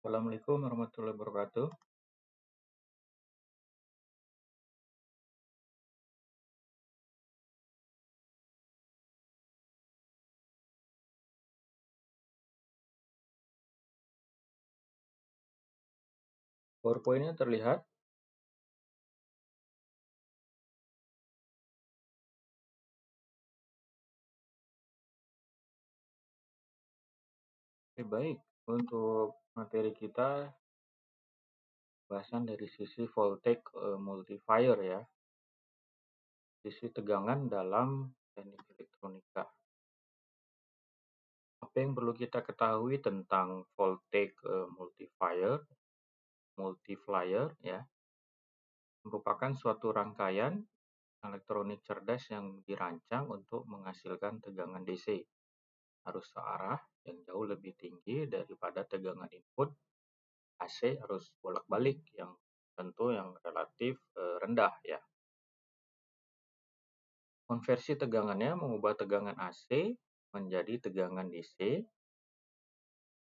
Assalamualaikum warahmatullahi wabarakatuh. PowerPoint-nya terlihat? Oke, baik. Untuk materi kita, bahasan dari sisi voltage multiplier ya, sisi tegangan dalam teknik elektronika. Apa yang perlu kita ketahui tentang voltage multiplier ya, merupakan suatu rangkaian elektronik cerdas yang dirancang untuk menghasilkan tegangan DC arus searah yang jauh lebih tinggi daripada tegangan input AC harus bolak-balik yang tentu yang relatif rendah ya. Konversi tegangannya mengubah tegangan AC menjadi tegangan DC.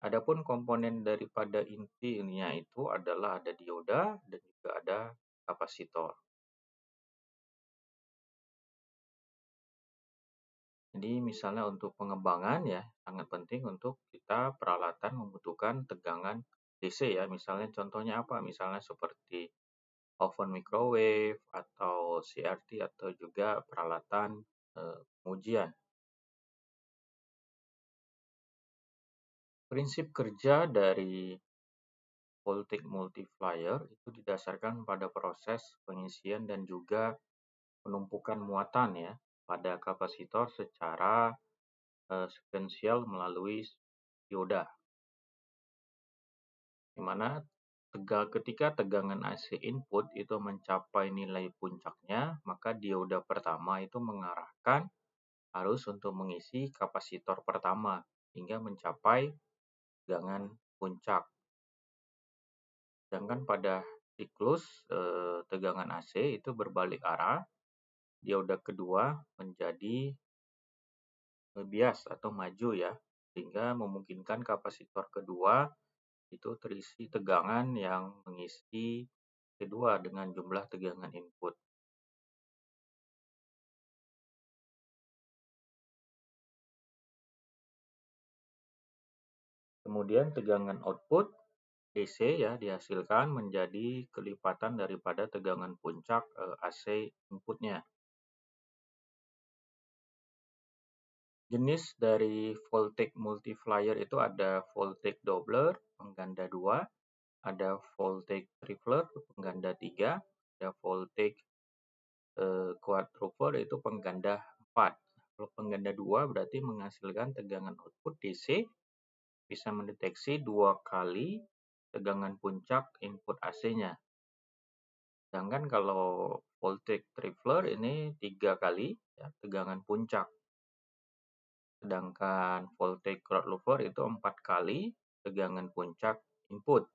Adapun komponen daripada intinya itu adalah ada dioda dan juga ada kapasitor. Jadi misalnya untuk pengembangan ya sangat penting untuk kita peralatan membutuhkan tegangan DC ya. Misalnya contohnya apa? Misalnya seperti oven microwave atau CRT atau juga peralatan pengujian. Prinsip kerja dari voltage multiplier itu didasarkan pada proses pengisian dan juga penumpukan muatan ya pada kapasitor secara sekuensial melalui dioda. Di mana ketika tegangan AC input itu mencapai nilai puncaknya, maka dioda pertama itu mengarahkan arus untuk mengisi kapasitor pertama hingga mencapai tegangan puncak. Sedangkan pada siklus tegangan AC itu berbalik arah, dioda kedua menjadi bias atau maju ya, sehingga memungkinkan kapasitor kedua itu terisi tegangan yang mengisi kedua dengan jumlah tegangan input. Kemudian tegangan output DC ya dihasilkan menjadi kelipatan daripada tegangan puncak AC inputnya. Jenis dari voltage multiplier itu ada voltage doubler pengganda 2, ada voltage tripler pengganda 3, ada voltage quadrupler itu pengganda 4. Kalau pengganda 2 berarti menghasilkan tegangan output DC bisa mendeteksi 2 kali tegangan puncak input AC-nya. Sedangkan kalau voltage tripler ini 3 kali ya, tegangan puncak. Sedangkan voltage quadrupler itu 4 kali tegangan puncak input.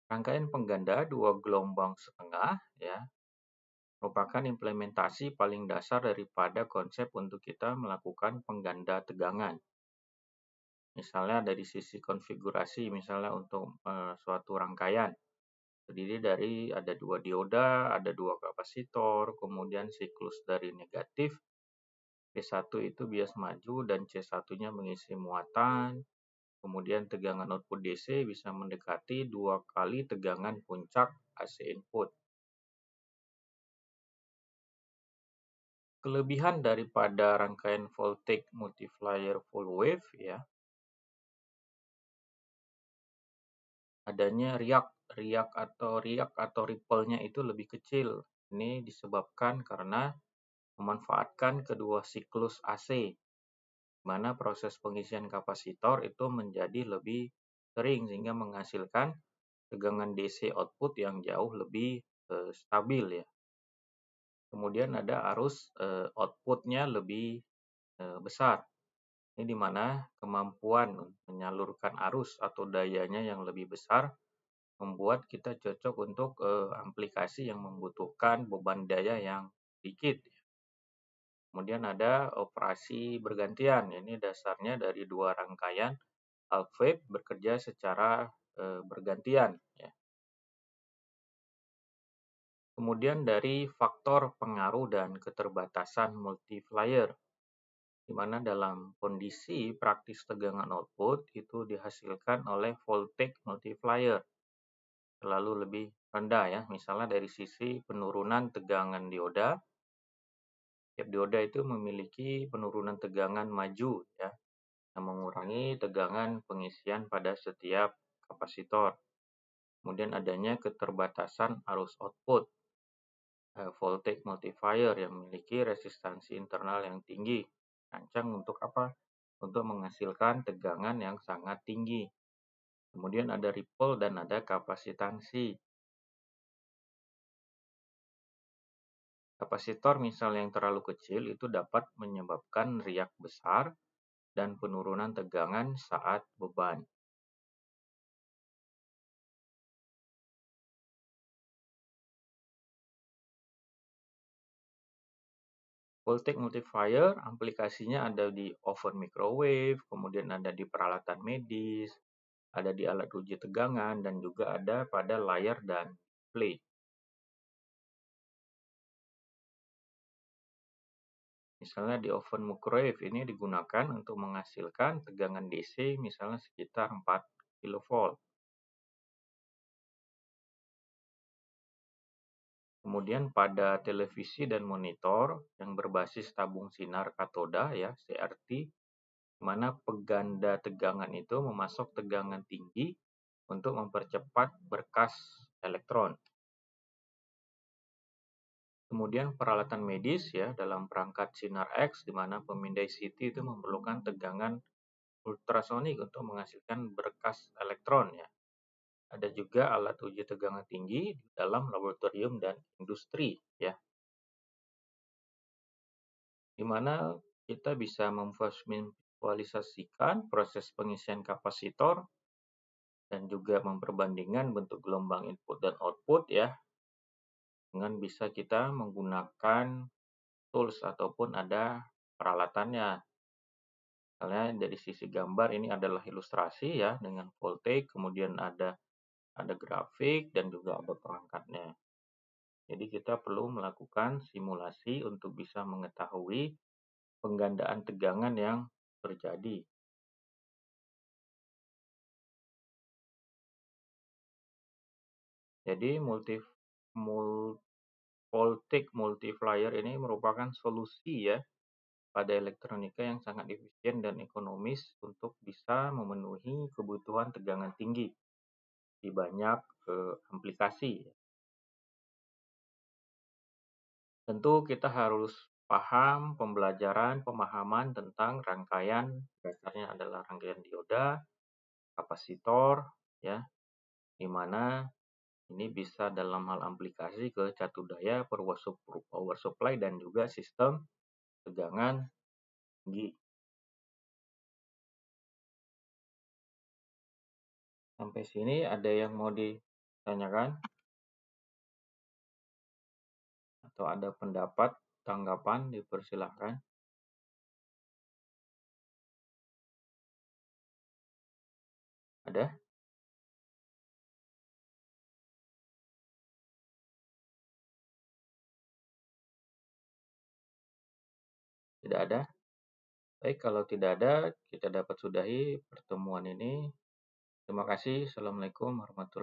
Rangkaian pengganda 2 gelombang setengah ya merupakan implementasi paling dasar daripada konsep untuk kita melakukan pengganda tegangan. Misalnya dari sisi konfigurasi, misalnya untuk suatu rangkaian terdiri dari ada 2 dioda, ada 2 kapasitor, kemudian siklus dari negatif P1 itu bias maju dan C1-nya mengisi muatan, kemudian tegangan output DC bisa mendekati 2 kali tegangan puncak AC input. Kelebihan daripada rangkaian voltage multiplier full wave ya, adanya riak atau ripple-nya itu lebih kecil. Ini disebabkan karena memanfaatkan kedua siklus AC, di mana proses pengisian kapasitor itu menjadi lebih sering sehingga menghasilkan tegangan DC output yang jauh lebih stabil ya. Kemudian ada arus output-nya lebih besar. Ini di mana kemampuan menyalurkan arus atau dayanya yang lebih besar membuat kita cocok untuk aplikasi yang membutuhkan beban daya yang sedikit. Kemudian ada operasi bergantian, ini dasarnya dari dua rangkaian alfab bekerja secara bergantian. Ya. Kemudian dari faktor pengaruh dan keterbatasan multiplier, di mana dalam kondisi praktis tegangan output itu dihasilkan oleh voltage multiplier selalu lebih rendah ya. Misalnya dari sisi penurunan tegangan dioda, tiap dioda itu memiliki penurunan tegangan maju ya, yang mengurangi tegangan pengisian pada setiap kapasitor. Kemudian adanya keterbatasan arus output, voltage multiplier yang memiliki resistansi internal yang tinggi, rancang untuk apa? Untuk menghasilkan tegangan yang sangat tinggi. Kemudian ada ripple dan ada kapasitansi. Kapasitor misal yang terlalu kecil itu dapat menyebabkan riak besar dan penurunan tegangan saat beban. Voltage multiplier aplikasinya ada di oven microwave, kemudian ada di peralatan medis, ada di alat uji tegangan, dan juga ada pada layar dan display. Misalnya di oven microwave ini digunakan untuk menghasilkan tegangan DC misalnya sekitar 4 kV. Kemudian pada televisi dan monitor yang berbasis tabung sinar katoda ya CRT, di mana peganda tegangan itu memasok tegangan tinggi untuk mempercepat berkas elektron. Kemudian peralatan medis ya dalam perangkat sinar X di mana pemindai CT itu memerlukan tegangan ultrasonik untuk menghasilkan berkas elektron ya. Ada juga alat uji tegangan tinggi di dalam laboratorium dan industri ya, di mana kita bisa memvisualisasikan proses pengisian kapasitor dan juga memperbandingkan bentuk gelombang input dan output ya, dengan bisa kita menggunakan tools ataupun ada peralatannya. Misalnya dari sisi gambar ini adalah ilustrasi ya dengan voltage, kemudian ada grafik dan juga ada perangkatnya. Jadi kita perlu melakukan simulasi untuk bisa mengetahui penggandaan tegangan yang terjadi. Jadi voltage multiplier ini merupakan solusi ya pada elektronika yang sangat efisien dan ekonomis untuk bisa memenuhi kebutuhan tegangan tinggi di banyak aplikasi. Tentu kita harus paham pemahaman tentang rangkaian, dasarnya adalah rangkaian dioda, kapasitor, ya, di mana ini bisa dalam hal aplikasi ke catu daya, power supply, dan juga sistem tegangan tinggi. Sampai sini ada yang mau ditanyakan? Atau ada pendapat, tanggapan, dipersilahkan. Ada? Tidak ada? Baik, kalau tidak ada, kita dapat sudahi pertemuan ini. Terima kasih. Assalamualaikum warahmatullahi wabarakatuh.